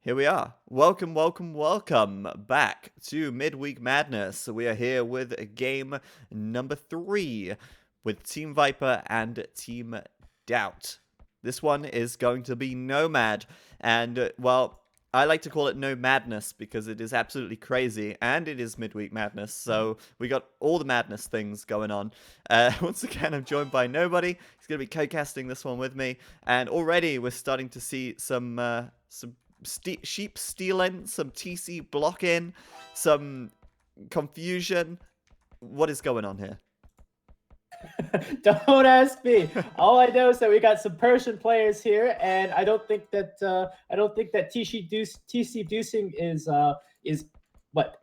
Here we are. Welcome, welcome, welcome back to Midweek Madness. We are here with game number 3 with Team Viper and Team DauT. This one is going to be Nomad, and well, I like to call it No Madness because it is absolutely crazy, and it is Midweek Madness, so we got all the madness things going on. Once again, I'm joined by Nobody. He's going to be co-casting this one with me, and already we're starting to see some sheep stealing, some TC blocking, some confusion. What is going on here? Don't ask me. All I know is that we got some Persian players here, and I don't think that TC deucing is what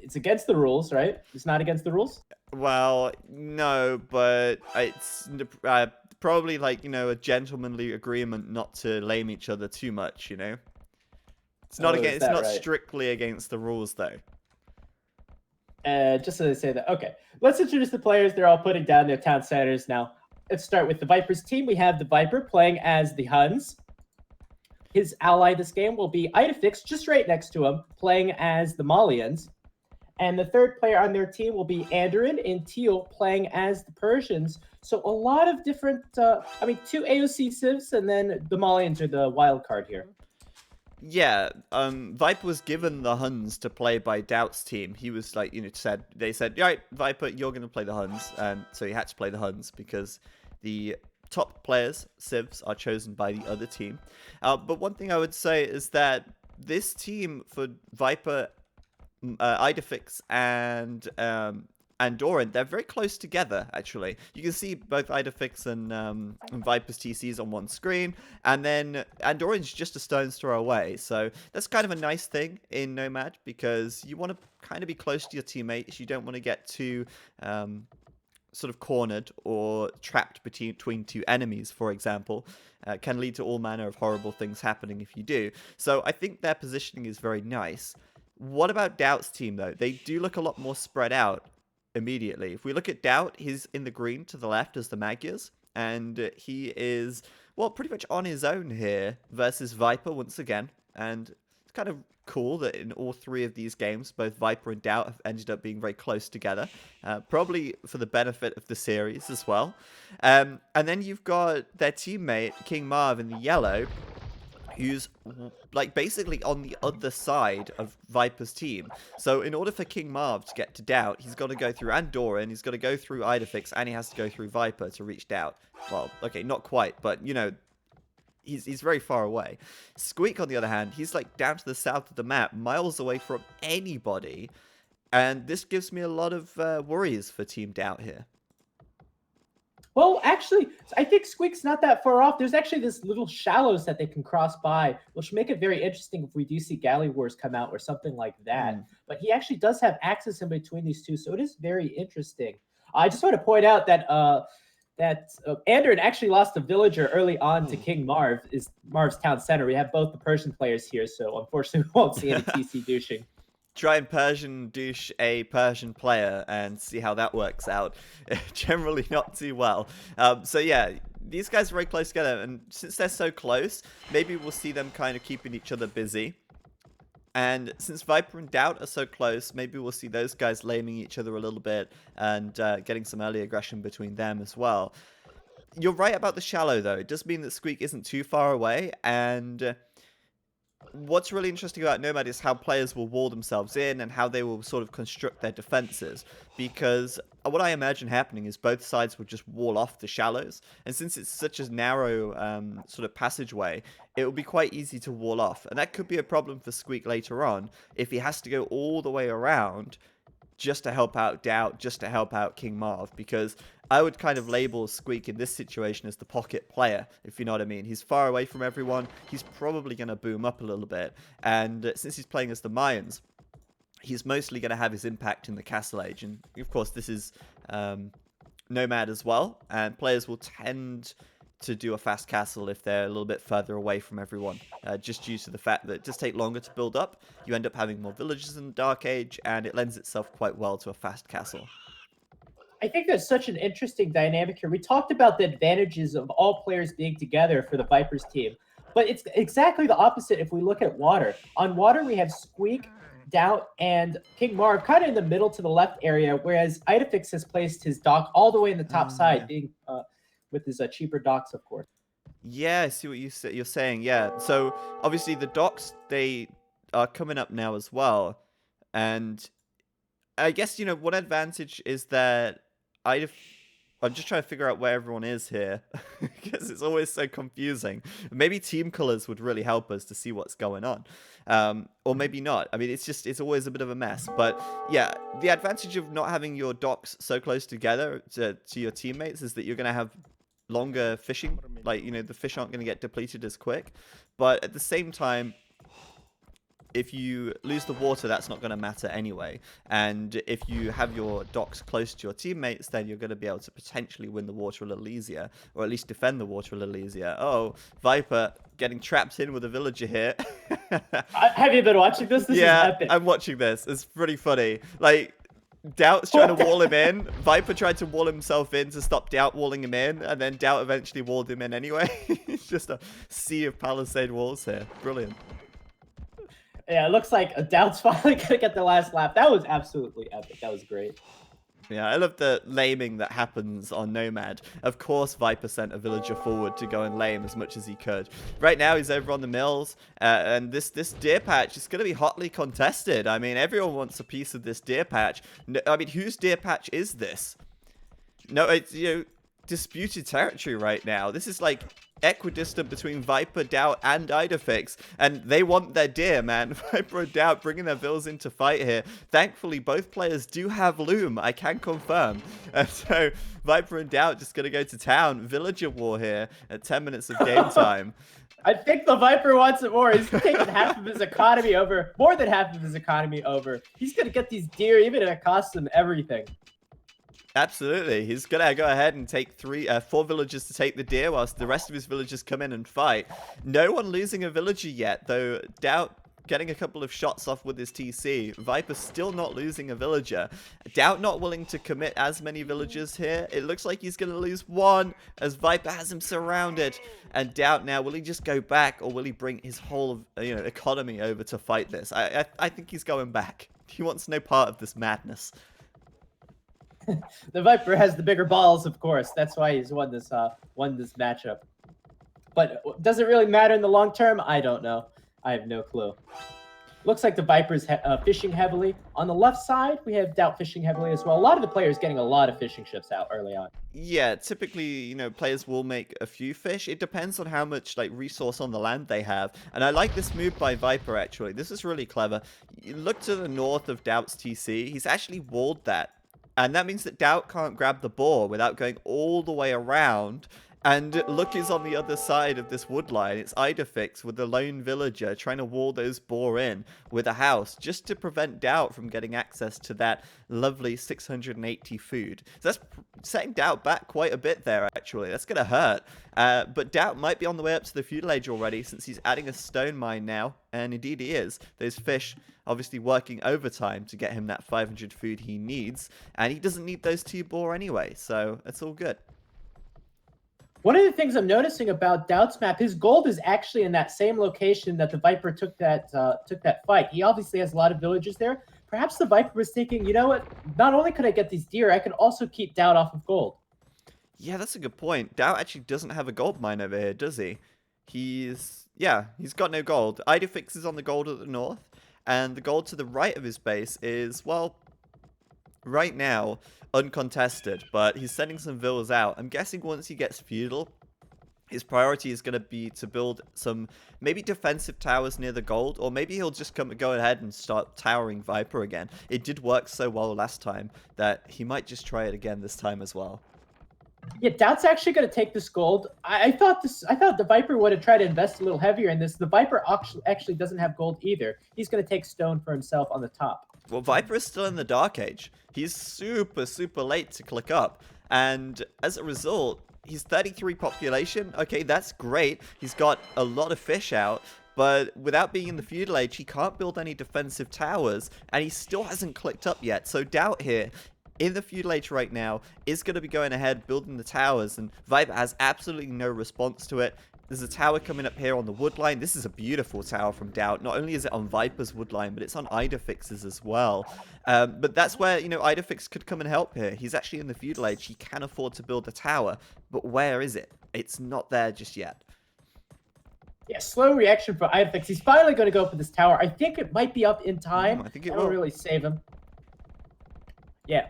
it's against the rules, right? It's not against the rules. Well, no, but it's probably like, a gentlemanly agreement not to lame each other too much, It's not Is it's that not right? strictly against the rules though. Just so they say that. Okay, let's introduce the players. They're all putting down their town centers now. Let's start with the Vipers team. We have the Viper playing as the Huns. His ally this game will be Idefix, just right next to him, playing as the Malians. And the third player on their team will be Andorin in teal, playing as the Persians. So a lot of different, two AOC civs, and then the Malians are the wild card here. Yeah, Viper was given the Huns to play by DauT's team. He was like, they said, right, Viper, you're going to play the Huns. And so he had to play the Huns because the top players, civs, are chosen by the other team. But one thing I would say is that this team for Viper, Idefix, and Andorin, they're very close together, actually. You can see both Idefix and Viper's TCs on one screen, and then Andorin's just a stone's throw away. So that's kind of a nice thing in Nomad, because you want to kind of be close to your teammates. You don't want to get too sort of cornered or trapped between two enemies, for example. Can lead to all manner of horrible things happening if you do. So I think their positioning is very nice. What about DauT's team, though? They do look a lot more spread out immediately. If we look at DauT, he's in the green to the left as the Magyars, and he is, well, pretty much on his own here versus Viper once again. And it's kind of cool that in all three of these games, both Viper and DauT have ended up being very close together, probably for the benefit of the series as well. And then you've got their teammate, King Marv, in the yellow, who's like basically on the other side of Viper's team. So in order for King Marv to get to DauT, he's got to go through Andorin, he's got to go through Idefix, and he has to go through Viper to reach DauT. Well, okay, not quite, but he's very far away. Squeak, on the other hand, he's like down to the south of the map, miles away from anybody, and this gives me a lot of worries for Team DauT here. Well, actually, I think Squeak's not that far off. There's actually this little shallows that they can cross by, which make it very interesting if we do see Galley Wars come out or something like that. But he actually does have access in between these two, so it is very interesting. I just want to point out that Andorin actually lost a villager early on to King Marv, is Marv's town center. We have both the Persian players here, so unfortunately we won't see any TC douching. Try and Persian douche a Persian player and see how that works out. Generally not too well. So yeah, these guys are very close together, and since they're so close, maybe we'll see them kind of keeping each other busy. And since Viper and DauT are so close, maybe we'll see those guys laming each other a little bit and getting some early aggression between them as well. You're right about the shallow, though. It does mean that Squeak isn't too far away, and what's really interesting about Nomad is how players will wall themselves in and how they will sort of construct their defenses. Because what I imagine happening is both sides will just wall off the shallows. And since it's such a narrow sort of passageway, it will be quite easy to wall off. And that could be a problem for Squeak later on if he has to go all the way around just to help out DauT, just to help out King Marv, because I would kind of label Squeak in this situation as the pocket player, if you know what I mean. He's far away from everyone, he's probably going to boom up a little bit, and since he's playing as the Mayans, he's mostly going to have his impact in the Castle Age, and of course this is Nomad as well, and players will tend to do a fast castle if they're a little bit further away from everyone, just due to the fact that it does take longer to build up. You end up having more villages in the Dark Age, and it lends itself quite well to a fast castle. I think there's such an interesting dynamic here. We talked about the advantages of all players being together for the Vipers team. But it's exactly the opposite if we look at water. On water, we have Squeak, DauT, and King Marv kind of in the middle to the left area, whereas Idefix has placed his dock all the way in the top side, Yeah. being with his cheaper docks, of course. Yeah, I see what you're saying. Yeah. So obviously the docks, they are coming up now as well, and I guess one advantage is that I'm just trying to figure out where everyone is here because it's always so confusing. Maybe team colors would really help us to see what's going on, or maybe not. I mean, it's always a bit of a mess. But yeah, the advantage of not having your docks so close together to your teammates is that you're gonna have longer fishing. Like the fish aren't gonna get depleted as quick. But at the same time, if you lose the water, that's not going to matter anyway. And if you have your docks close to your teammates, then you're going to be able to potentially win the water a little easier, or at least defend the water a little easier. Oh, Viper getting trapped in with a villager here. Have you been watching this? This is epic. I'm watching this. It's pretty funny. Like, DauT's trying to wall him in. Viper tried to wall himself in to stop DauT walling him in, and then DauT eventually walled him in anyway. It's just a sea of palisade walls here. Brilliant. Yeah, it looks like DauT's finally going to get the last lap. That was absolutely epic. That was great. Yeah, I love the laming that happens on Nomad. Of course, Viper sent a villager forward to go and lame as much as he could. Right now, he's over on the mills, and this deer patch is going to be hotly contested. I mean, everyone wants a piece of this deer patch. No, I mean, whose deer patch is this? No, it's, disputed territory right now. This is like equidistant between Viper, DauT, and Idefix, and they want their deer, man. Viper and DauT bringing their vills into fight here. Thankfully, both players do have Loom, I can confirm. And so, Viper and DauT just gonna go to town. Villager war here at 10 minutes of game time. I think the Viper wants it more. He's taking half of his economy over, more than half of his economy over. He's gonna get these deer, even if it costs him everything. Absolutely. He's going to go ahead and take 4 villagers to take the deer whilst the rest of his villagers come in and fight. No one losing a villager yet, though DauT getting a couple of shots off with his TC. Viper still not losing a villager. DauT not willing to commit as many villagers here. It looks like he's going to lose one as Viper has him surrounded. And DauT now, will he just go back or will he bring his whole economy over to fight this? I think he's going back. He wants no part of this madness. The Viper has the bigger balls, of course. That's why he's won this matchup. But does it really matter in the long term? I don't know. I have no clue. Looks like the Viper's fishing heavily. On the left side, we have DauT fishing heavily as well. A lot of the players getting a lot of fishing ships out early on. Yeah, typically, players will make a few fish. It depends on how much resource on the land they have. And I like this move by Viper, actually. This is really clever. You look to the north of DauT's TC. He's actually walled that. And that means that DauT can't grab the boar without going all the way around. And look is on the other side of this wood line. It's Idefix with the lone villager trying to wall those boar in with a house just to prevent DauT from getting access to that lovely 680 food. So that's setting DauT back quite a bit there, actually. That's going to hurt. But DauT might be on the way up to the Feudal Age already since he's adding a stone mine now. And indeed he is. Those fish obviously working overtime to get him that 500 food he needs. And he doesn't need those 2 boar anyway. So it's all good. One of the things I'm noticing about DauT's map, his gold is actually in that same location that the Viper took that fight. He obviously has a lot of villages there. Perhaps the Viper was thinking, you know what? Not only could I get these deer, I could also keep DauT off of gold. Yeah, that's a good point. DauT actually doesn't have a gold mine over here, does he? He's got no gold. Idefix is on the gold at the north, and the gold to the right of his base is, well, right now, uncontested, but he's sending some villas out. I'm guessing once he gets Feudal, his priority is going to be to build some maybe defensive towers near the gold, or maybe he'll just go ahead and start towering Viper again. It did work so well last time that he might just try it again this time as well. Yeah, DauT's actually going to take this gold. I thought the Viper would have tried to invest a little heavier in this. The Viper actually doesn't have gold either. He's going to take stone for himself on the top. Well, Viper is still in the Dark Age. He's super, super late to click up. And as a result, he's 33 population. Okay, that's great. He's got a lot of fish out. But without being in the Feudal Age, he can't build any defensive towers. And he still hasn't clicked up yet. So DauT here, in the Feudal Age right now, is going to be going ahead, building the towers. And Viper has absolutely no response to it. There's a tower coming up here on the wood line. This is a beautiful tower from DauT. Not only is it on Viper's wood line, but it's on Idefix's as well. But that's where, you know, Idefix could come and help here. He's actually in the feudal age. He can afford to build a tower. But where is it? It's not there just yet. Yeah, slow reaction for Idefix. He's finally going to go for this tower. I think it might be up in time. I think it will will really save him. Yeah.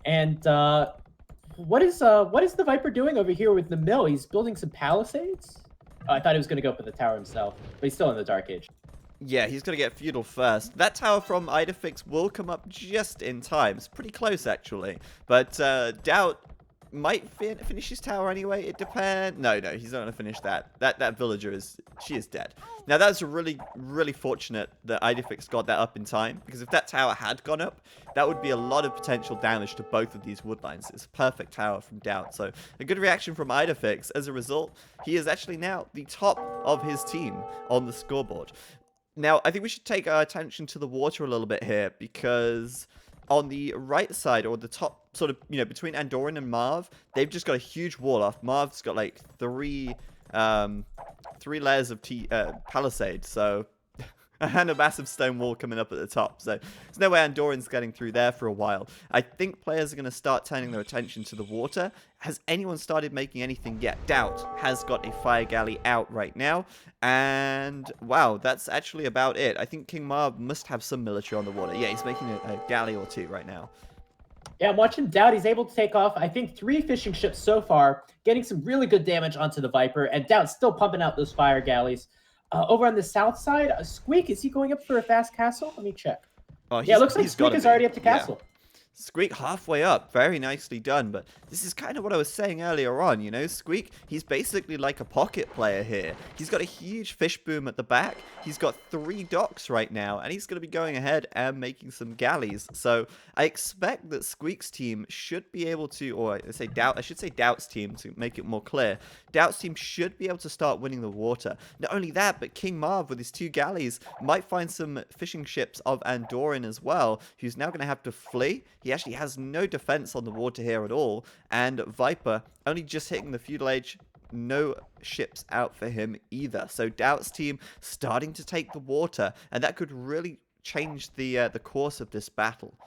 And what is the Viper doing over here with the mill? He's building some palisades? Oh, I thought he was going to go for the tower himself, but he's still in the Dark Age. Yeah, he's going to get Feudal first. That tower from Idefix will come up just in time. It's pretty close, actually. But DauT might finish his tower anyway. It depends. No, he's not going to finish that. That villager she is dead. Now, that's really, really fortunate that Idefix got that up in time, because if that tower had gone up, that would be a lot of potential damage to both of these woodlines. It's a perfect tower from DauT. So, a good reaction from Idefix. As a result, he is actually now the top of his team on the scoreboard. Now, I think we should take our attention to the water a little bit here, because on the right side, or the top, sort of, you know, between Andorin and Marv, they've just got a huge wall off. Marv's got like three layers of palisade, so and a massive stone wall coming up at the top. So there's no way Andorin's getting through there for a while. I think players are going to start turning their attention to the water. Has anyone started making anything yet? DauT has got a fire galley out right now. And wow, that's actually about it. I think King Marv must have some military on the water. Yeah, he's making a galley or two right now. Yeah, I'm watching DauT. He's able to take off, I think, 3 fishing ships so far, getting some really good damage onto the Viper. And DauT's still pumping out those fire galleys. Over on the south side, Squeak, is he going up for a fast castle? Let me check. Yeah, it looks like Squeak is already up to castle. Yeah. Squeak halfway up. Very nicely done. But this is kind of what I was saying earlier on, you know? Squeak, he's basically like a pocket player here. He's got a huge fish boom at the back. He's got 3 docks right now. And he's going to be going ahead and making some galleys. So I expect that Squeak's team should be able to, or I should say DauT's team to make it more clear. DauT's team should be able to start winning the water. Not only that, but King Marv with his 2 galleys might find some fishing ships of Andorin as well, who's now going to have to flee. He actually has no defense on the water here at all, and Viper only just hitting the feudal age, no ships out for him either. So DauT's team starting to take the water, and that could really change the course of this battle.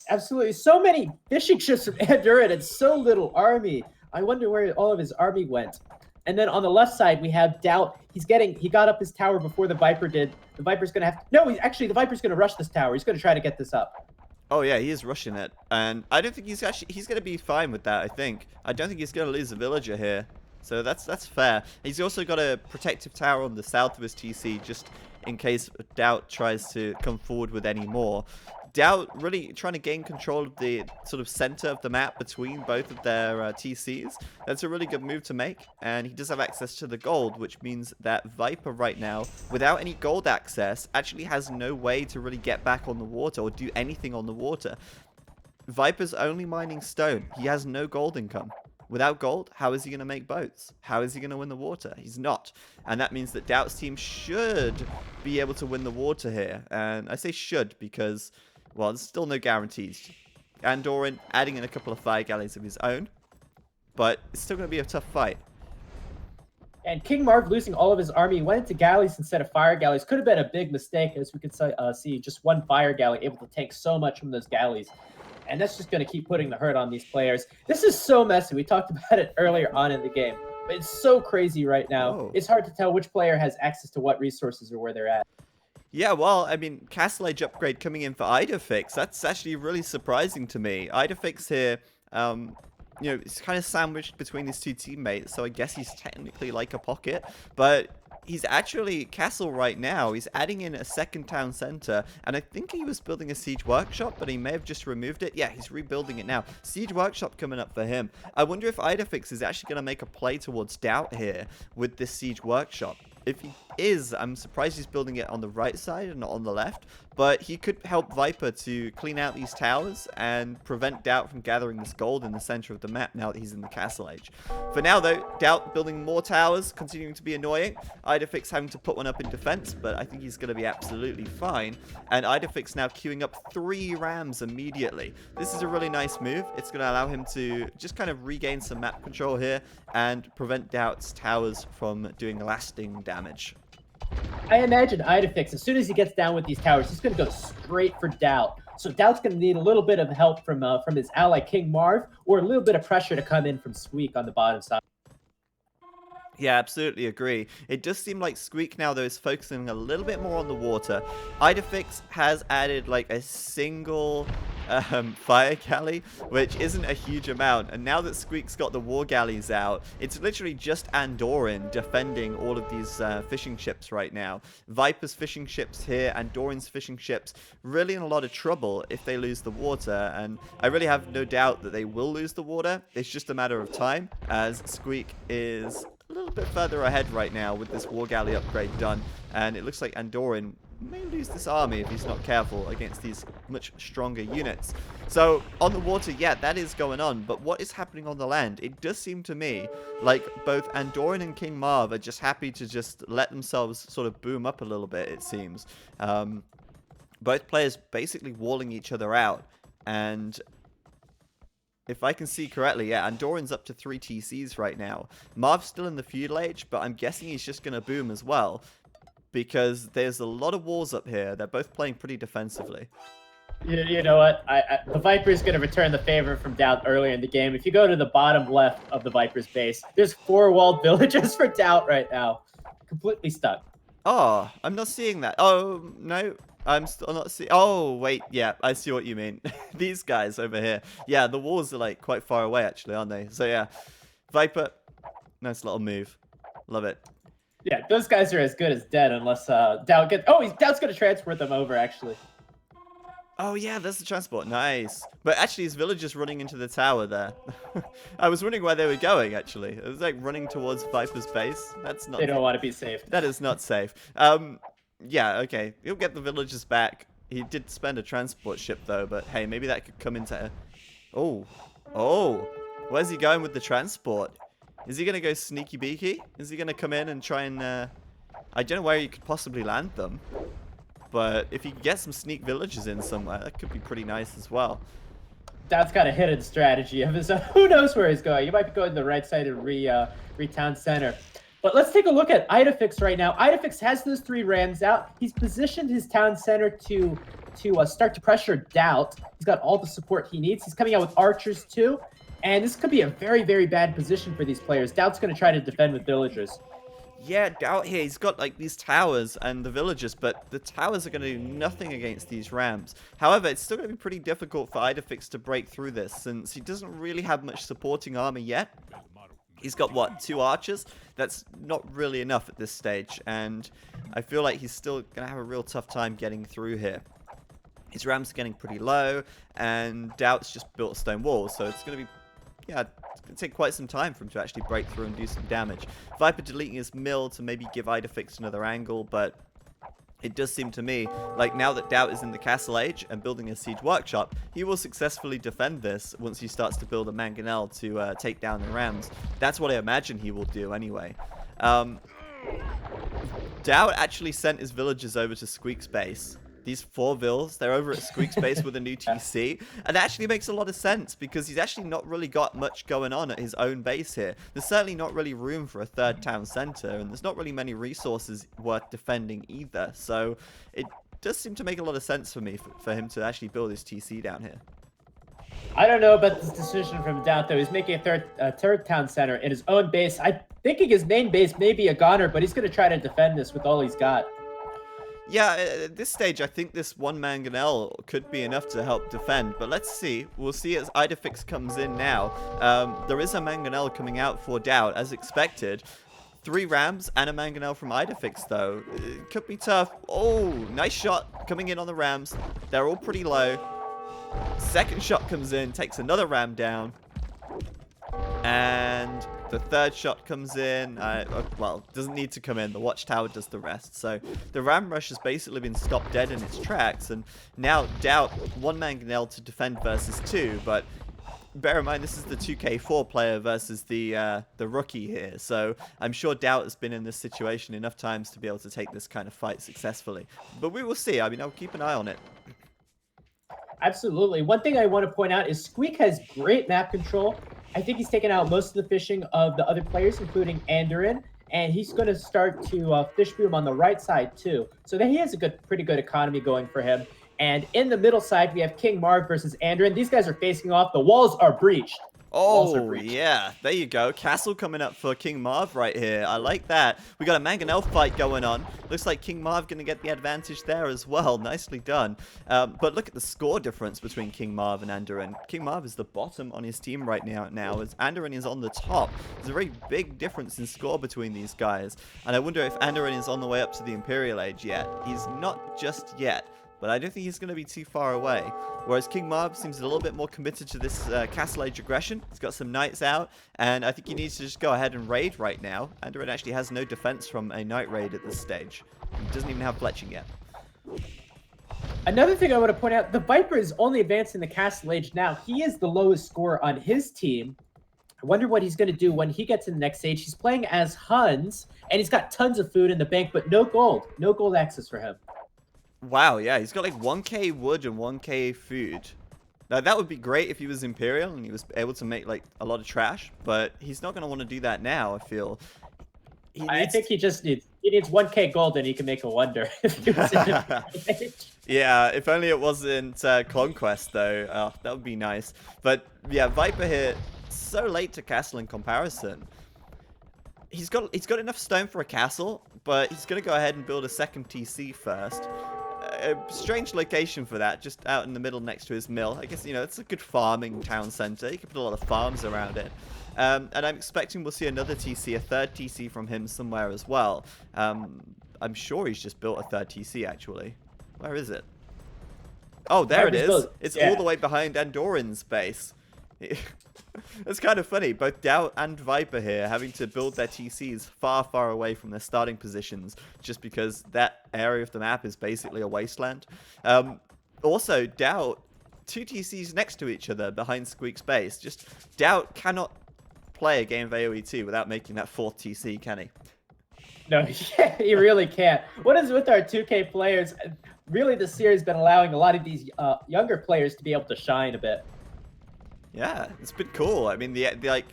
Absolutely, so many fishing ships from Andorin and so little army. I wonder where all of his army went. And then on the left side, we have DauT. He got up his tower before the Viper did. The Viper's going to have to... No, the Viper's going to rush this tower. He's going to try to get this up. Oh yeah, he is rushing it, and I don't think he's going to be fine with that. I don't think he's going to lose a villager here, so that's fair. He's also got a protective tower on the south of his TC, just in case DauT tries to come forward with any more. DauT really trying to gain control of the sort of center of the map between both of their TCs. That's a really good move to make, and he does have access to the gold, which means that Viper right now, without any gold access, actually has no way to really get back on the water or do anything on the water. Viper's only mining stone. He has no gold income. Without gold, how is he going to make boats? How is he going to win the water? He's not. And that means that DauT's team should be able to win the water here. And I say should because, well, there's still no guarantees. Andorin adding in a couple of fire galleys of his own. But it's still going to be a tough fight. And King Marv losing all of his army, went into galleys instead of fire galleys. Could have been a big mistake, as we could see just 1 fire galley able to take so much from those galleys. And that's just going to keep putting the hurt on these players. This is so messy. We talked about it earlier on in the game. But it's so crazy right now. Oh. It's hard to tell which player has access to what resources or where they're at. Yeah, well, I mean, Castle Age upgrade coming in for Idefix. That's actually really surprising to me. Idefix here, you know, it's kind of sandwiched between his 2 teammates, so I guess he's technically like a pocket. But he's actually castle right now. He's adding in a 2nd town center, and I think he was building a siege workshop, but he may have just removed it. Yeah, he's rebuilding it now. Siege workshop coming up for him. I wonder if Idefix is actually going to make a play towards DauT here with this siege workshop. If he is, I'm surprised he's building it on the right side and not on the left. but he could help Viper to clean out these towers and prevent DauT from gathering this gold in the center of the map now that he's in the Castle Age. For now, though, DauT building more towers, continuing to be annoying. Idefix having to put one up in defense, but I think he's going to be absolutely fine. And Idefix now queuing up 3 rams immediately. This is a really nice move. It's going to allow him to just kind of regain some map control here and prevent DauT's towers from doing lasting damage. I imagine Idefix, as soon as he gets down with these towers, he's going to go straight for DauT. So DauT's going to need a little bit of help from his ally King Marv, or a little bit of pressure to come in from Squeak on the bottom side. Yeah, absolutely agree. It does seem like Squeak now, though, is focusing a little bit more on the water. Idefix has added, like, a single fire galley, which isn't a huge amount. And now that Squeak's got the war galleys out, it's literally just Andorin defending all of these fishing ships right now. Viper's fishing ships here, Andorin's fishing ships, really in a lot of trouble if they lose the water. And I really have no doubt that they will lose the water. It's just a matter of time, as Squeak is a little bit further ahead right now with this war galley upgrade done, and it looks like Andorin may lose this army if he's not careful against these much stronger units. So on the water, yeah, that is going on, but what is happening on the land? It does seem to me like both Andorin and King Marv are just happy to just let themselves sort of boom up a little bit, it seems. Both players basically walling each other out, and if I can see correctly, yeah, Andorin's up to 3 TCs right now. Marv's still in the Feudal Age, but I'm guessing he's just going to boom as well, because there's a lot of walls up here. They're both playing pretty defensively. You know what? The Viper is going to return the favor from DauT earlier in the game. If you go to the bottom left of the Viper's base, there's 4 walled villages for DauT right now. Completely stuck. Oh, I'm not seeing that. Oh, no. I'm still not seeing... Oh, wait. Yeah, I see what you mean. These guys over here. Yeah, the walls are, like, quite far away, actually, aren't they? So, yeah. Viper. Nice little move. Love it. Yeah, those guys are as good as dead unless DauT gets... Oh, DauT's going to transport them over, actually. Oh, yeah, there's the transport. Nice. But actually, his villagers running into the tower there. I was wondering where they were going, actually. It was, like, running towards Viper's base. That's not... They don't want to be safe. That is not safe. Yeah, okay. He'll get the villagers back. He did spend a transport ship, though, but hey, maybe that could come into... Oh. Oh. Where's he going with the transport? Is he going to go sneaky beaky? Is he going to come in and try and... I don't know where he could possibly land them. But if he can get some sneak villagers in somewhere, that could be pretty nice as well. DauT's got a hidden strategy of his own. Who knows where he's going? He might be going to the right side of Town Center. But let's take a look at Idefix right now. Idefix has those 3 rams out. He's positioned his town center to start to pressure DauT. He's got all the support he needs. He's coming out with archers too. And this could be a very, very bad position for these players. DauT's going to try to defend with villagers. Yeah, DauT here, he's got like these towers and the villagers, but the towers are going to do nothing against these rams. However, it's still going to be pretty difficult for Idefix to break through this, since he doesn't really have much supporting armor yet. He's got, what, 2 archers? That's not really enough at this stage, and I feel like he's still going to have a real tough time getting through here. His rams are getting pretty low, and DauT's just built a stone wall, so it's going to be, yeah, it's going to take quite some time for him to actually break through and do some damage. Viper deleting his mill to maybe give Idefix another angle, but it does seem to me like now that DauT is in the Castle Age and building a siege workshop, he will successfully defend this once he starts to build a mangonel to take down the rams. That's what I imagine he will do anyway. DauT actually sent his villagers over to Squeak's base. These 4 vills, they're over at Squeak's base with a new TC. And that actually makes a lot of sense, because he's actually not really got much going on at his own base here. There's certainly not really room for a 3rd town center, and there's not really many resources worth defending either. So it does seem to make a lot of sense for me for him to actually build his TC down here. I don't know about this decision from DauT, though. He's making a third town center in his own base. I'm thinking his main base may be a goner, but he's going to try to defend this with all he's got. Yeah, at this stage, I think this 1 mangonel could be enough to help defend, but let's see. We'll see as Idefix comes in now. There is a mangonel coming out for DauT, as expected. 3 rams and a mangonel from Idefix, though. It could be tough. Oh, nice shot coming in on the rams. They're all pretty low. Second shot comes in, takes another ram down. And the third shot comes in. Well, doesn't need to come in. The watchtower does the rest. So the ram rush has basically been stopped dead in its tracks. And now DauT, one mangonel to defend versus 2. But bear in mind, this is the 2K4 player versus the rookie here. So I'm sure DauT has been in this situation enough times to be able to take this kind of fight successfully. But we will see. I mean, I'll keep an eye on it. Absolutely. One thing I want to point out is Squeak has great map control. I think he's taken out most of the fishing of the other players, including Andorin, and he's going to start to fish boom on the right side too. So then he has a pretty good economy going for him. And in the middle side, we have King Marv versus Andorin. These guys are facing off. The walls are breached. Oh, yeah. There you go. Castle coming up for King Marv right here. I like that. We got a mangonel fight going on. Looks like King Marv going to get the advantage there as well. Nicely done. But look at the score difference between King Marv and Andorin. King Marv is the bottom on his team right now as Andorin is on the top. There's a very big difference in score between these guys. And I wonder if Andorin is on the way up to the Imperial Age yet. He's not just yet, but I don't think he's going to be too far away. Whereas King Marv seems a little bit more committed to this Castle Age aggression. He's got some knights out, and I think he needs to just go ahead and raid right now. Andorin actually has no defense from a knight raid at this stage. He doesn't even have fletching yet. Another thing I want to point out, the Viper is only advancing the Castle Age now. He is the lowest score on his team. I wonder what he's going to do when he gets in the next stage. He's playing as Huns, and he's got tons of food in the bank, but no gold. No gold access for him. Wow, yeah, he's got like 1k wood and 1k food. Now, that would be great if he was Imperial and he was able to make like a lot of trash, but he's not going to want to do that now, I feel. I think he just needs 1k gold and he can make a wonder. Yeah, if only it wasn't Conquest though. Oh, that would be nice. But yeah, Viper here, so late to castle in comparison. He's got enough stone for a castle, but he's going to go ahead and build a second TC first. A strange location for that, just out in the middle next to his mill. I guess, you know, it's a good farming town center. You can put a lot of farms around it. And I'm expecting we'll see another TC, a third TC from him somewhere as well. I'm sure he's just built a third TC, actually. Where is it? Oh, there it is. It's all the way behind Andorin's base. It's kind of funny, both DauT and Viper here having to build their TCs far, far away from their starting positions just because that area of the map is basically a wasteland. Also, DauT, 2 TCs next to each other behind Squeak's base. Just DauT cannot play a game of AoE 2 without making that 4th TC, can he? No, he really can't. What is with our 2K players? Really, this series has been allowing a lot of these younger players to be able to shine a bit. Yeah, it's been cool. I mean, the like,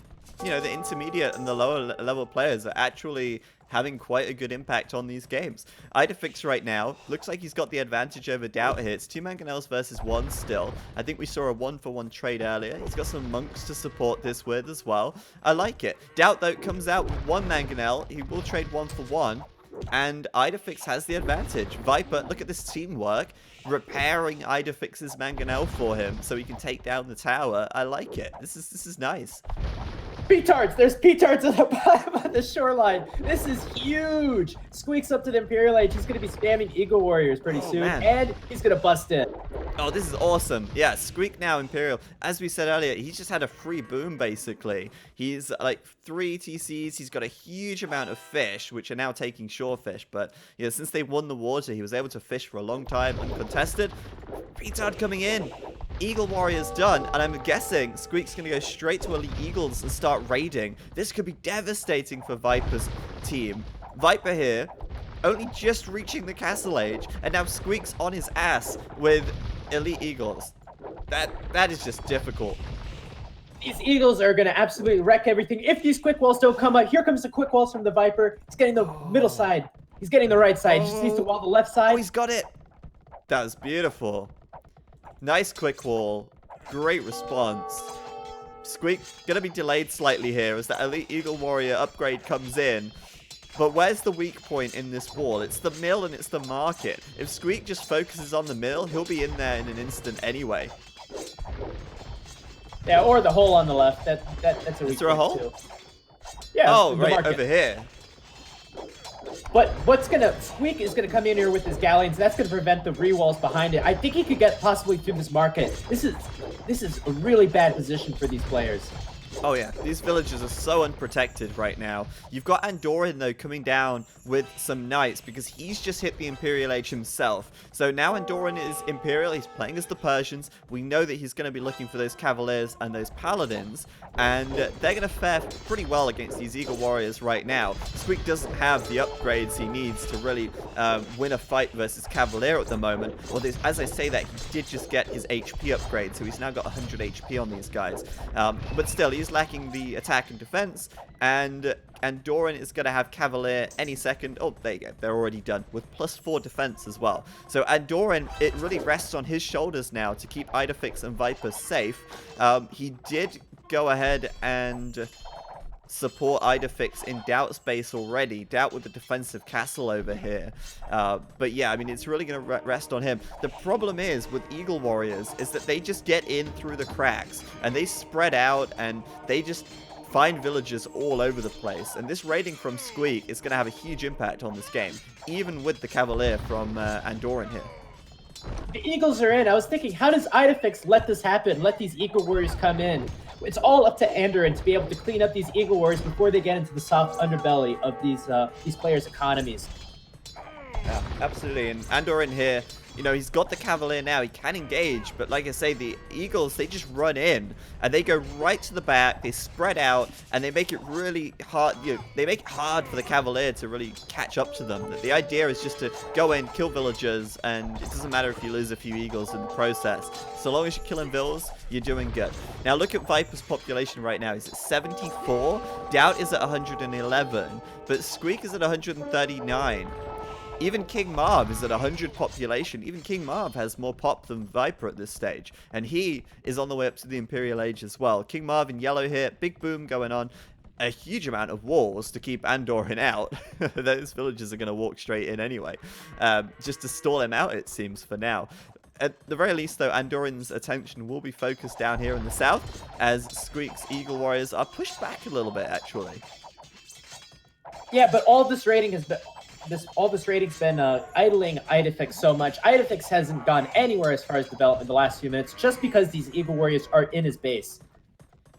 you know, the intermediate and the lower level players are actually having quite a good impact on these games. Idefix right now looks like he's got the advantage over DauT here. It's 2 mangonels versus 1 still. I think we saw a 1-for-1 trade earlier. He's got some monks to support this with as well. I like it. DauT though comes out with 1 mangonel. He will trade 1-for-1. And Idefix has the advantage. Viper, look at this teamwork. Repairing Idefix's mangonel for him so he can take down the tower. I like it. This is nice. Petards! There's petards at the bottom of the shoreline. This is huge. Squeak's up to the Imperial Age. He's going to be spamming Eagle Warriors pretty soon. Man. And he's going to bust in. Oh, this is awesome. Yeah, Squeak now Imperial. As we said earlier, he's just had a free boom, basically. He's like 3 TCs. He's got a huge amount of fish, which are now taking shore fish. But, you know, since they won the water, he was able to fish for a long time uncontested. Petard coming in. Eagle Warrior's done, and I'm guessing Squeak's going to go straight to Elite Eagles and start raiding. This could be devastating for Viper's team. Viper here, only just reaching the Castle Age, and now Squeak's on his ass with Elite Eagles. That is just difficult. These Eagles are going to absolutely wreck everything. If these quick walls don't come out, here comes the quick walls from the Viper. He's getting the middle side. He's getting the right side. He just needs to wall the left side. Oh, he's got it. That was beautiful. Nice quick wall. Great response. Squeak gonna be delayed slightly here as the Elite Eagle Warrior upgrade comes in. But where's the weak point in this wall? It's the mill and it's the market. If Squeak just focuses on the mill, he'll be in there in an instant anyway. Yeah, or the hole on the left. That's a weak point. Is there a hole? Too. Yeah. Oh, right over here. But Squeak is gonna come in here with his galleons. That's gonna prevent the rewalls behind it. I think he could get possibly through this market. This is a really bad position for these players. Oh yeah, these villagers are so unprotected right now. You've got Andorin though coming down with some knights because he's just hit the Imperial Age himself. So now Andorin is Imperial, he's playing as the Persians. We know that he's going to be looking for those Cavaliers and those Paladins, and they're going to fare pretty well against these Eagle Warriors right now. Squeak doesn't have the upgrades he needs to really win a fight versus Cavalier at the moment. Well, as I say that, he did just get his HP upgrade, so he's now got 100 HP on these guys. But still, he's lacking the attack and defense, and Andorin is going to have Cavalier any second. Oh, there you go. They're already done with +4 defense as well. So Andorin, it really rests on his shoulders now to keep Idefix and Viper safe. He did go ahead and support Idefix in DauT space already. DauT with the defensive castle over here. But yeah, I mean, it's really going to rest on him. The problem is with Eagle Warriors is that they just get in through the cracks and they spread out and they just find villagers all over the place. And this raiding from Squeak is going to have a huge impact on this game, even with the Cavalier from Andorin here. The Eagles are in. I was thinking, how does Idefix let this happen? Let these Eagle Warriors come in. It's all up to Andorin to be able to clean up these Eagle Warriors before they get into the soft underbelly of these players' economies. Yeah, absolutely. And Andorin here, you know, he's got the Cavalier now. He can engage, but like I say, the Eagles, they just run in and they go right to the back. They spread out and they make it really hard. You know, they make it hard for the Cavalier to really catch up to them. The idea is just to go in, kill villagers, and it doesn't matter if you lose a few Eagles in the process. So long as you're killing vills, you're doing good. Now look at Viper's population right now. He's at 74. DauT is at 111, but Squeak is at 139. Even King Marv is at 100 population. Even King Marv has more pop than Viper at this stage. And he is on the way up to the Imperial Age as well. King Marv in yellow here. Big boom going on. A huge amount of walls to keep Andorin out. Those villagers are going to walk straight in anyway. Just to stall him out, it seems, for now. At the very least, though, Andorin's attention will be focused down here in the south as Squeak's Eagle Warriors are pushed back a little bit, actually. Yeah, but all this raiding has been... all this raiding's been idling Idefix so much. Idefix hasn't gone anywhere as far as development the last few minutes just because these Eagle Warriors are in his base.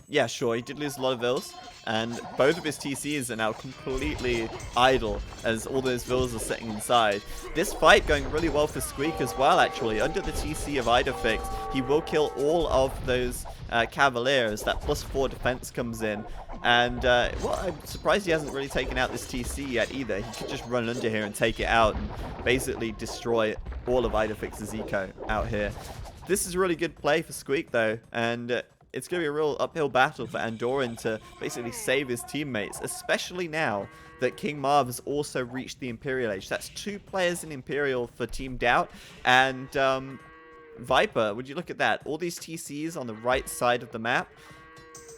Yeah, sure, he did lose a lot of vills, and both of his TCs are now completely idle as all those vills are sitting inside. This fight going really well for Squeak as well, actually. Under the TC of Idefix, he will kill all of those Cavaliers. That +4 defense comes in. And, well, I'm surprised he hasn't really taken out this TC yet either. He could just run under here and take it out and basically destroy all of Idefix's eco out here. This is a really good play for Squeak, though, and it's going to be a real uphill battle for Andorin to basically save his teammates, especially now that King Marv has also reached the Imperial Age. That's 2 players in Imperial for Team DauT, and Viper, would you look at that? All these TCs on the right side of the map,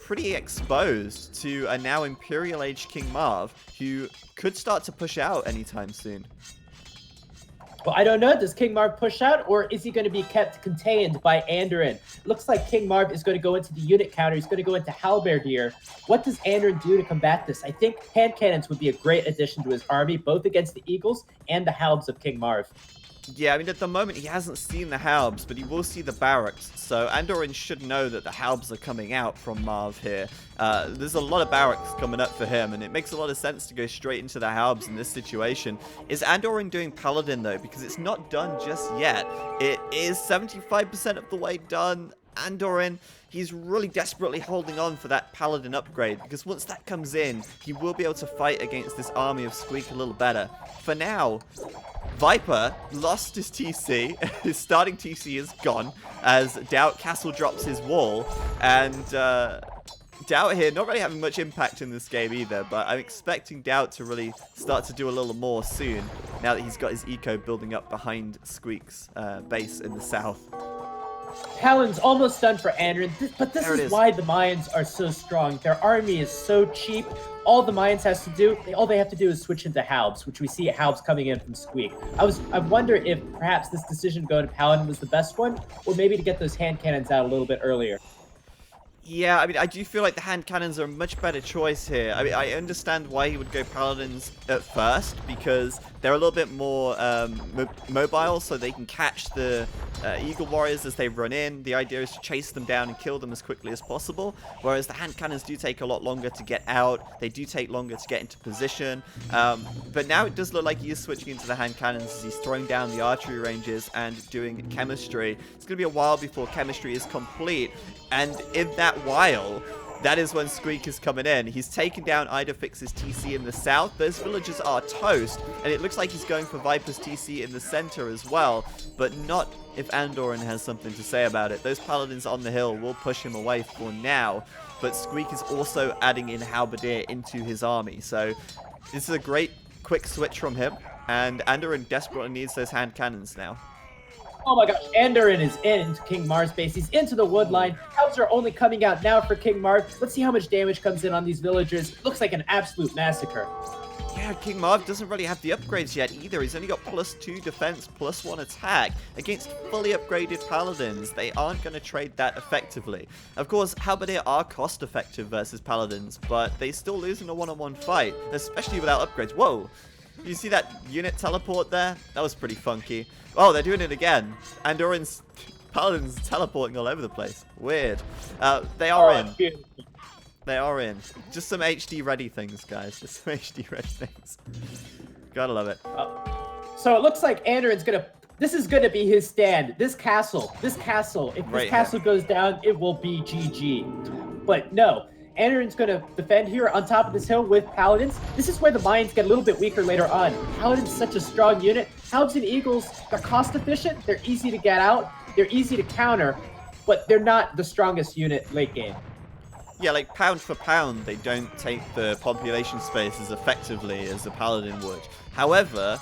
pretty exposed to a now Imperial Age King Marv, who could start to push out anytime soon. Well, I don't know. Does King Marv push out, or is he going to be kept contained by Andorin? Looks like King Marv is going to go into the unit counter. He's going to go into Halberdier. What does Andorin do to combat this? I think hand cannons would be a great addition to his army, both against the Eagles and the Halbs of King Marv. Yeah, I mean, at the moment, he hasn't seen the Halbs, but he will see the barracks. So Andorin should know that the Halbs are coming out from Marv here. There's a lot of barracks coming up for him, and it makes a lot of sense to go straight into the Halbs in this situation. Is Andorin doing Paladin, though? Because it's not done just yet. It is 75% of the way done. Andorin, he's really desperately holding on for that Paladin upgrade, because once that comes in, he will be able to fight against this army of Squeak a little better. For now, Viper lost his TC. His starting TC is gone as DauT Castle drops his wall, and DauT here not really having much impact in this game either, but I'm expecting DauT to really start to do a little more soon now that he's got his eco building up behind Squeak's base in the south. Talon's almost done for Andorin, but this is why the Mayans are so strong. Their army is so cheap. All the Mayans has to do, all they have to do is switch into Halbs, which we see Halbs coming in from Squeak. I wonder if perhaps this decision going to Paladin was the best one, or maybe to get those hand cannons out a little bit earlier. Yeah, I mean, I do feel like the hand cannons are a much better choice here. I mean, I understand why he would go paladins at first, because they're a little bit more mobile, so they can catch the eagle warriors as they run in. The idea is to chase them down and kill them as quickly as possible, whereas the hand cannons do take a lot longer to get out. They do take longer to get into position, but now it does look like he is switching into the hand cannons as he's throwing down the archery ranges and doing chemistry. It's going to be a while before chemistry is complete, and in that while, that is when Squeak is coming in. He's taken down Idafix's TC in the south. Those villagers are toast, and it looks like he's going for Viper's TC in the center as well, but not if Andorin has something to say about it. Those paladins on the hill will push him away for now, but Squeak is also adding in Halberdier into his army, so this is a great quick switch from him, and Andorin desperately needs those hand cannons now. Oh my gosh, Andorin is into King Mar's base. He's into the wood line. Houses are only coming out now for King Mar. Let's see how much damage comes in on these villagers. Looks like an absolute massacre. Yeah, King Marv doesn't really have the upgrades yet either. He's only got +2 defense, +1 attack against fully upgraded paladins. They aren't going to trade that effectively. Of course, Halberdier are cost effective versus paladins, but they still lose in a one-on-one fight, especially without upgrades. Whoa! You see that unit teleport there? That was pretty funky. Oh, they're doing it again. Andorin's paladins teleporting all over the place. Weird. They are in. They are in. Just some HD ready things, guys. Just some HD ready things. Gotta love it. So it looks like Andorin's gonna... This is gonna be his stand. This castle. If this castle goes down, it will be GG. But no. Andorin's going to defend here on top of this hill with Paladins. This is where the mines get a little bit weaker later on. Paladins such a strong unit. Hounds and Eagles, they're cost efficient. They're easy to get out. They're easy to counter. But they're not the strongest unit late game. Yeah, like pound for pound, they don't take the population space as effectively as a Paladin would. However,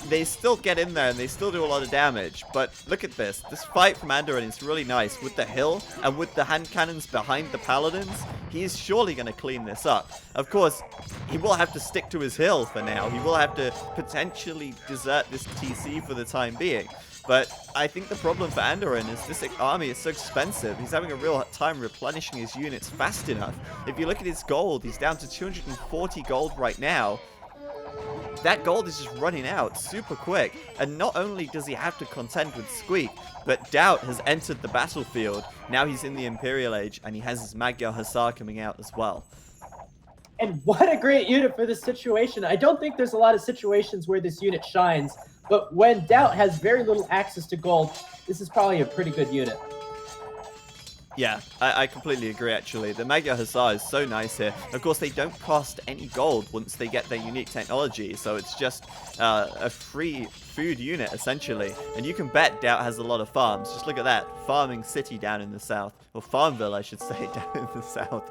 they still get in there and they still do a lot of damage. But look at this. This fight from Andorin is really nice. With the hill and with the hand cannons behind the paladins, he is surely going to clean this up. Of course, he will have to stick to his hill for now. He will have to potentially desert this TC for the time being. But I think the problem for Andorin is this army is so expensive. He's having a real time replenishing his units fast enough. If you look at his gold, he's down to 240 gold right now. That gold is just running out super quick, and not only does he have to contend with Squeak, but DauT has entered the battlefield. Now he's in the Imperial Age, and he has his Magyar Hussar coming out as well. And what a great unit for this situation. I don't think there's a lot of situations where this unit shines, but when DauT has very little access to gold, this is probably a pretty good unit. Yeah, I completely agree, actually. The Magyar Hussar is so nice here. Of course, they don't cost any gold once they get their unique technology, so it's just a free food unit, essentially. And you can bet DauT has a lot of farms. Just look at that. Farming city down in the south. Or Farmville, I should say, down in the south.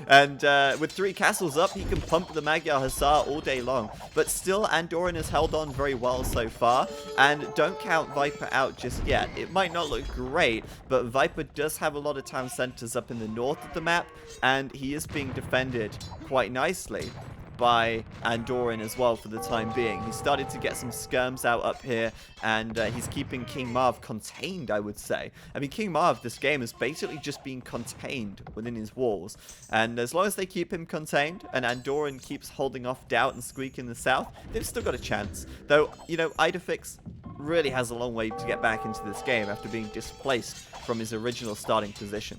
And with 3 castles up, he can pump the Magyar Hussar all day long. But still, Andorin has held on very well so far. And don't count Viper out just yet. It might not look great, but Viper does have a lot of town centers up in the north of the map. And he is being defended quite nicely by Andorin as well for the time being. He started to get some skirms out up here, and he's keeping King Marv contained, I would say. I mean, King Marv, this game, is basically just being contained within his walls. And as long as they keep him contained, and Andorin keeps holding off DauT and Squeak in the south, they've still got a chance. Though, you know, Idafix really has a long way to get back into this game after being displaced from his original starting position.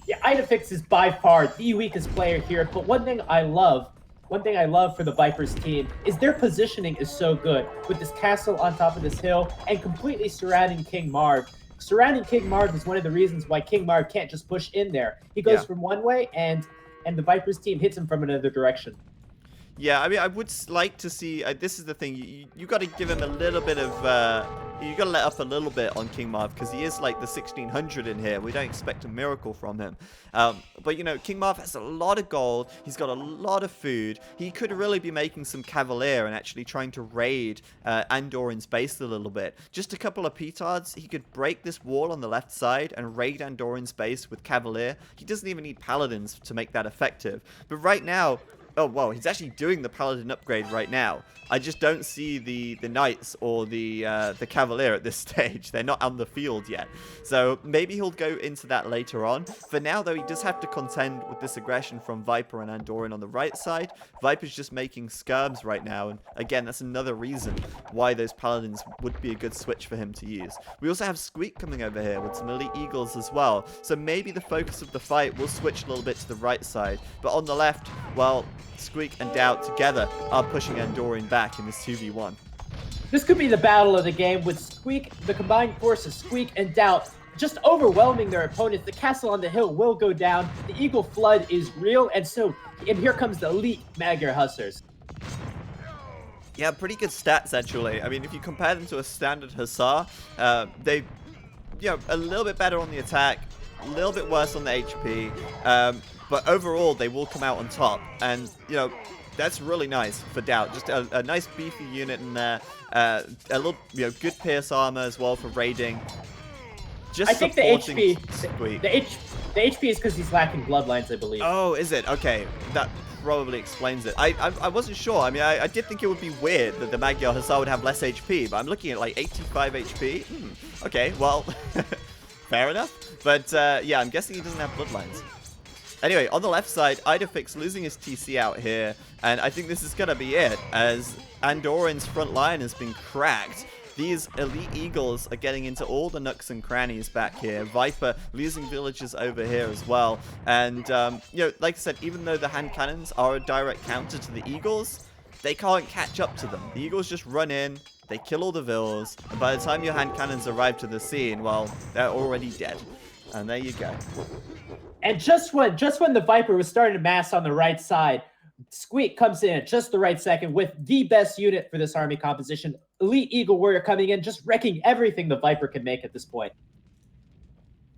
Yeah, Idafix is by far the weakest player here, but one thing I love for the Vipers team is their positioning is so good with this castle on top of this hill and completely surrounding King Marv. Surrounding King Marv is one of the reasons why King Marv can't just push in there. He goes from one way and the Vipers team hits him from another direction. Yeah, I mean, I would like to see, this is the thing, you got to give him a little bit of, you got to let up a little bit on King Marv, because he is like the 1600 in here. We don't expect a miracle from him. But, you know, King Marv has a lot of gold. He's got a lot of food. He could really be making some Cavalier and actually trying to raid Andorin's base a little bit. Just a couple of petards, he could break this wall on the left side and raid Andorin's base with Cavalier. He doesn't even need Paladins to make that effective. But right now, Oh, well, he's actually doing the Paladin upgrade right now. I just don't see the Knights or the Cavalier at this stage. They're not on the field yet. So maybe he'll go into that later on. For now, though, he does have to contend with this aggression from Viper and Andorin on the right side. Viper's just making skirms right now. And again, that's another reason why those Paladins would be a good switch for him to use. We also have Squeak coming over here with some Elite Eagles as well. So maybe the focus of the fight will switch a little bit to the right side. But on the left, well, Squeak and DauT together are pushing Andorin back in this 2v1. This could be the battle of the game with Squeak, the combined force of Squeak and DauT just overwhelming their opponents. The castle on the hill will go down. The Eagle Flood is real, and here comes the elite Magyar Hussars. Yeah, pretty good stats, actually. I mean, if you compare them to a standard Hussar, they, a little bit better on the attack, a little bit worse on the HP, but overall, they will come out on top. And, that's really nice for DauT. Just a nice beefy unit in there. A little, good pierce armor as well for raiding. Just I think the HP, Squeak. the HP is because he's lacking bloodlines, I believe. Oh, is it? Okay, that probably explains it. I wasn't sure. I mean, I did think it would be weird that the Magyar Hussar would have less HP, but I'm looking at like 85 HP. Okay, well, fair enough. But yeah, I'm guessing he doesn't have bloodlines. Anyway, on the left side, Idefix losing his TC out here, and I think this is going to be it, as Andorin's front line has been cracked. These Elite Eagles are getting into all the nooks and crannies back here. Viper losing villages over here as well. And, like I said, even though the hand cannons are a direct counter to the Eagles, they can't catch up to them. The Eagles just run in, they kill all the vills, and by the time your hand cannons arrive to the scene, well, they're already dead. And there you go. And just when the Viper was starting to mass on the right side, Squeak comes in at just the right second with the best unit for this army composition. Elite Eagle Warrior coming in, just wrecking everything the Viper can make at this point.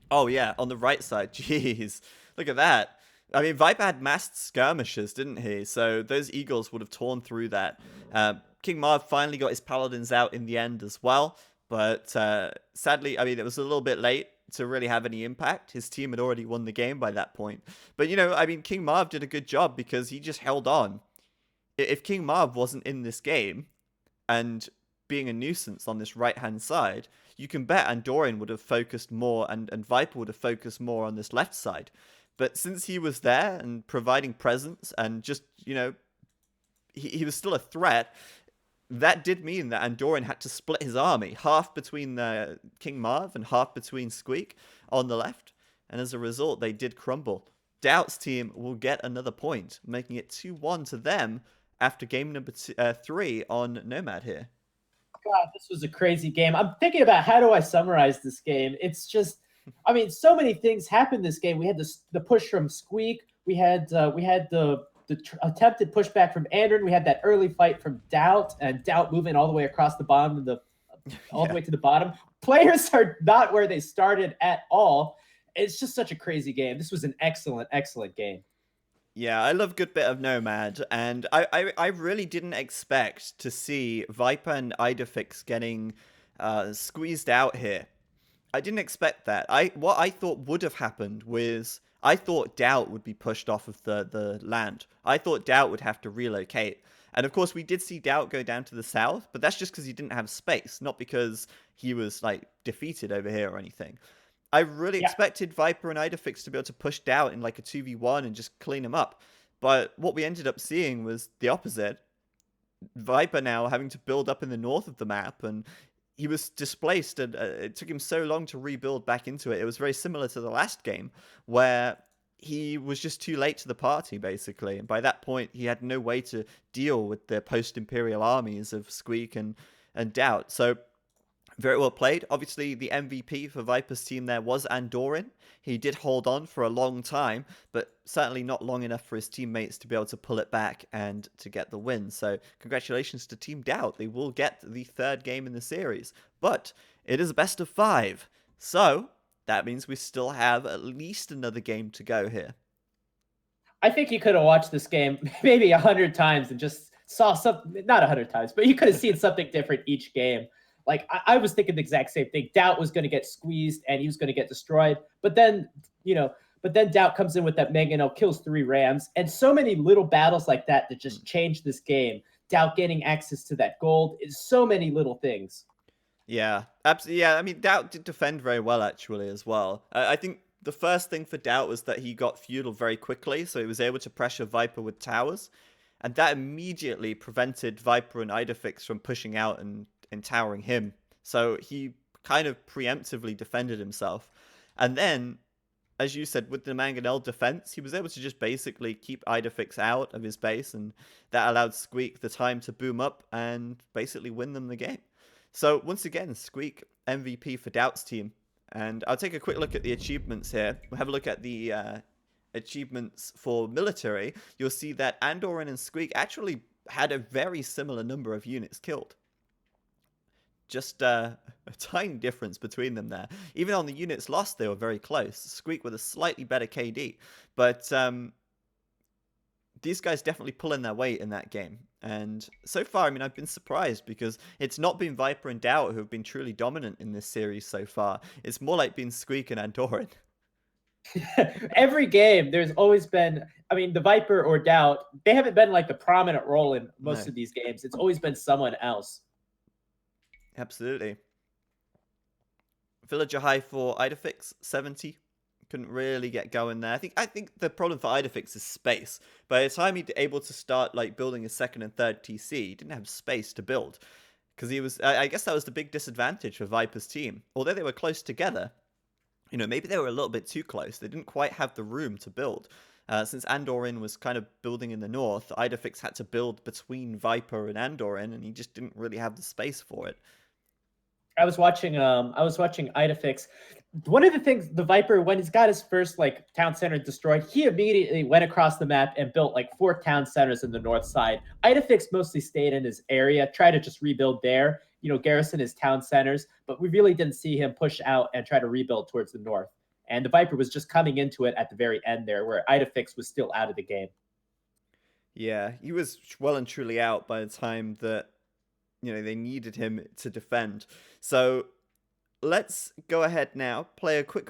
Oh, yeah, on the right side. Jeez, look at that. I mean, Viper had massed skirmishes, didn't he? So those Eagles would have torn through that. King Marv finally got his Paladins out in the end as well. But sadly, I mean, it was a little bit late to really have any impact. His team had already won the game by that point. But, I mean, King Marv did a good job because he just held on. If King Marv wasn't in this game and being a nuisance on this right-hand side, you can bet Andorin would have focused more and Viper would have focused more on this left side. But since he was there and providing presence and just, he was still a threat, that did mean that Andorin had to split his army, half between King Marv and half between Squeak on the left. And as a result, they did crumble. DauT's team will get another point, making it 2-1 to them after game number 3 on Nomad here. God, this was a crazy game. I'm thinking about how do I summarize this game. It's just, I mean, so many things happened this game. We had the push from Squeak. We had the attempted pushback from Andorin. We had that early fight from DauT, and DauT moving all the way across the bottom of the way to the bottom. Players are not where they started at all. It's just such a crazy game. This was an excellent, excellent game. Yeah, I love a good bit of Nomad, and I really didn't expect to see Viper and Idefix getting squeezed out here. I didn't expect that. What I thought would have happened was I thought DauT would be pushed off of the land. I thought DauT would have to relocate. And of course, we did see DauT go down to the south, but that's just because he didn't have space, not because he was defeated over here or anything. I really expected Viper and Idefix to be able to push DauT in like a 2v1 and just clean him up. But what we ended up seeing was the opposite. Viper now having to build up in the north of the map, and he was displaced, and it took him so long to rebuild back into it. It was very similar to the last game, where he was just too late to the party, basically. And by that point, he had no way to deal with the post-Imperial armies of Squeak and DauT. So, very well played. Obviously, the MVP for Viper's team there was Andorin. He did hold on for a long time, but certainly not long enough for his teammates to be able to pull it back and to get the win. So congratulations to Team DauT. They will get the third game in the series, but it is a best of 5. So that means we still have at least another game to go here. I think you could have watched this game maybe 100 times and just saw something, not 100 times, but you could have seen something different each game. Like, I was thinking the exact same thing. DauT was going to get squeezed and he was going to get destroyed. But then, But then DauT comes in with that mangonel, kills 3 rams, and so many little battles like that that just change this game. DauT getting access to that gold is so many little things. Yeah, absolutely. Yeah, I mean, DauT did defend very well actually as well. I think the first thing for DauT was that he got Feudal very quickly, so he was able to pressure Viper with towers, and that immediately prevented Viper and Idefix from pushing out and towering him. So he kind of preemptively defended himself. And then, as you said, with the Mangonel defense, he was able to just basically keep Idefix out of his base, and that allowed Squeak the time to boom up and basically win them the game. So once again, Squeak MVP for DauT's team. And I'll take a quick look at the achievements here. We'll have a look at the achievements for military. You'll see that Andorin and Squeak actually had a very similar number of units killed. Just a tiny difference between them there. Even on the units lost, they were very close. Squeak with a slightly better KD. But these guys definitely pulling their weight in that game. And so far, I mean, I've been surprised because it's not been Viper and DauT who have been truly dominant in this series so far. It's more like being Squeak and Andorin. Every game, there's always been, I mean, the Viper or DauT, they haven't been like the prominent role in most of these games. It's always been someone else. Absolutely. Villager high for Idefix, 70. Couldn't really get going there. I think the problem for Idefix is space. By the time he'd able to start like building a second and third TC, he didn't have space to build. Because he was, I guess that was the big disadvantage for Viper's team. Although they were close together, you know, maybe they were a little bit too close. They didn't quite have the room to build. Since Andorin was kind of building in the north, Idefix had to build between Viper and Andorin, and he just didn't really have the space for it. I was watching Idefix. One of the things, the Viper, when he's got his first like town center destroyed, he immediately went across the map and built like 4 town centers in the north side. Idefix mostly stayed in his area, tried to just rebuild there, you know, garrison his town centers, but we really didn't see him push out and try to rebuild towards the north. And the Viper was just coming into it at the very end there, where Idefix was still out of the game. Yeah, he was well and truly out by the time that, you know, they needed him to defend. So let's go ahead now, play a quick